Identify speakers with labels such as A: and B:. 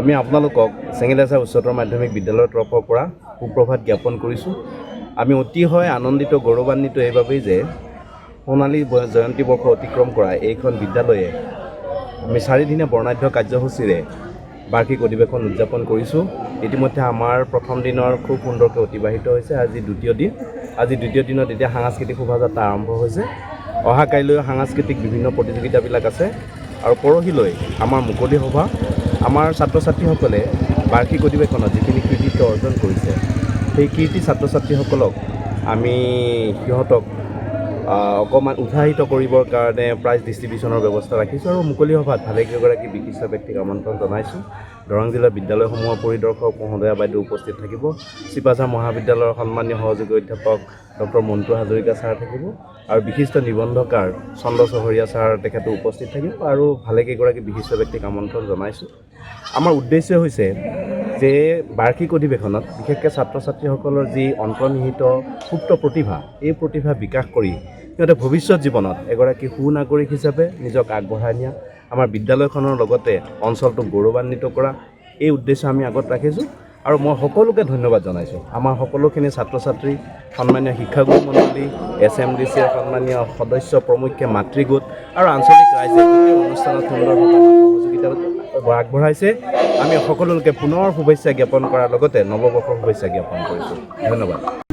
A: আমি আপোনালোকক চেঙেলীয়াচাৰ উচ্চতৰ মাধ্যমিক বিদ্যালয়ৰ তৰফৰ পৰা সুপ্ৰভাত জ্ঞাপন কৰিছোঁ। আমি অতিশয় আনন্দিত গৌৰৱান্বিত এইবাবেই যে সোণালী জয়ন্তী বৰ্ষ অতিক্ৰম কৰা এইখন বিদ্যালয়ে আমি 4 দিনীয়া বৰ্ণাঢ্য কাৰ্যসূচীৰে বাৰ্ষিক অধিৱেশন উদযাপন কৰিছোঁ। ইতিমধ্যে আমাৰ প্ৰথম দিনৰ খুব সুন্দৰকৈ অতিবাহিত হৈছে। আজি দ্বিতীয় দিনত এতিয়া সাংস্কৃতিক শোভাযাত্ৰা আৰম্ভ হৈছে। অহা কাইলৈ সাংস্কৃতিক বিভিন্ন প্ৰতিযোগিতাবিলাক আছে আৰু পৰহিলৈ আমাৰ মুকলি সভা। আমাৰ ছাত্ৰ ছাত্ৰীসকলে বাৰ্ষিক অধিৱেশনত যিখিনি কৃতিত্ব অৰ্জন কৰিছে সেই কৃতি ছাত্ৰ ছাত্ৰীসকলক আমি সিহঁতক অকণমান উৎসাহিত কৰিবৰ কাৰণে প্ৰাইজ ডিষ্ট্ৰিবিউশ্যনৰ ব্যৱস্থা ৰাখিছোঁ আৰু মুকলি সভাত ভালেকেইগৰাকী বিশিষ্ট ব্যক্তিক আমন্ত্ৰণ জনাইছোঁ। দৰং জিলাৰ বিদ্যালয়সমূহৰ পৰিদৰ্শক মহোদয়া বাইদেউ উপস্থিত থাকিব। চিপাঝাৰ মহাবিদ্যালয়ৰ সন্মানীয় সহযোগী অধ্যাপক ডক্টৰ মণ্টু হাজৰিকা ছাৰ থাকিব আৰু বিশিষ্ট নিবন্ধকাৰ চন্দ্ৰ চহৰীয়া ছাৰ তেখেতো উপস্থিত থাকিব আৰু ভালেকেইগৰাকী বিশিষ্ট ব্যক্তিক আমন্ত্ৰণ জনাইছোঁ। আমাৰ উদ্দেশ্য হৈছে যে বাৰ্ষিক অধিৱেশনত বিশেষকৈ ছাত্ৰ ছাত্ৰীসকলৰ যি অন্তৰ্নিহিত সুপ্ত প্ৰতিভা, এই প্ৰতিভা বিকাশ কৰি সিহঁতে ভৱিষ্যত জীৱনত এগৰাকী সুনাগৰিক হিচাপে নিজক আগবঢ়াই নিয়া, আমাৰ বিদ্যালয়খনৰ লগতে অঞ্চলটোক গৌৰৱান্বিত কৰা, এই উদ্দেশ্য আমি আগত ৰাখিছোঁ। আৰু মই সকলোকে ধন্যবাদ জনাইছোঁ। আমাৰ সকলোখিনি ছাত্ৰ ছাত্ৰী, সন্মানীয় শিক্ষাগুৰু মণ্ডলী, SMDCৰ সন্মানীয় সদস্য প্ৰমুখ্যে মাতৃগোট আৰু আঞ্চলিক ৰাইজে গোটেই অনুষ্ঠানত সুন্দৰভাৱে সহযোগিতা আগবঢ়াইছে। আমি সকলোকে পুনৰ শুভেচ্ছা জ্ঞাপন কৰাৰ লগতে নৱবৰ্ষৰ শুভেচ্ছা জ্ঞাপন কৰিছোঁ। ধন্যবাদ।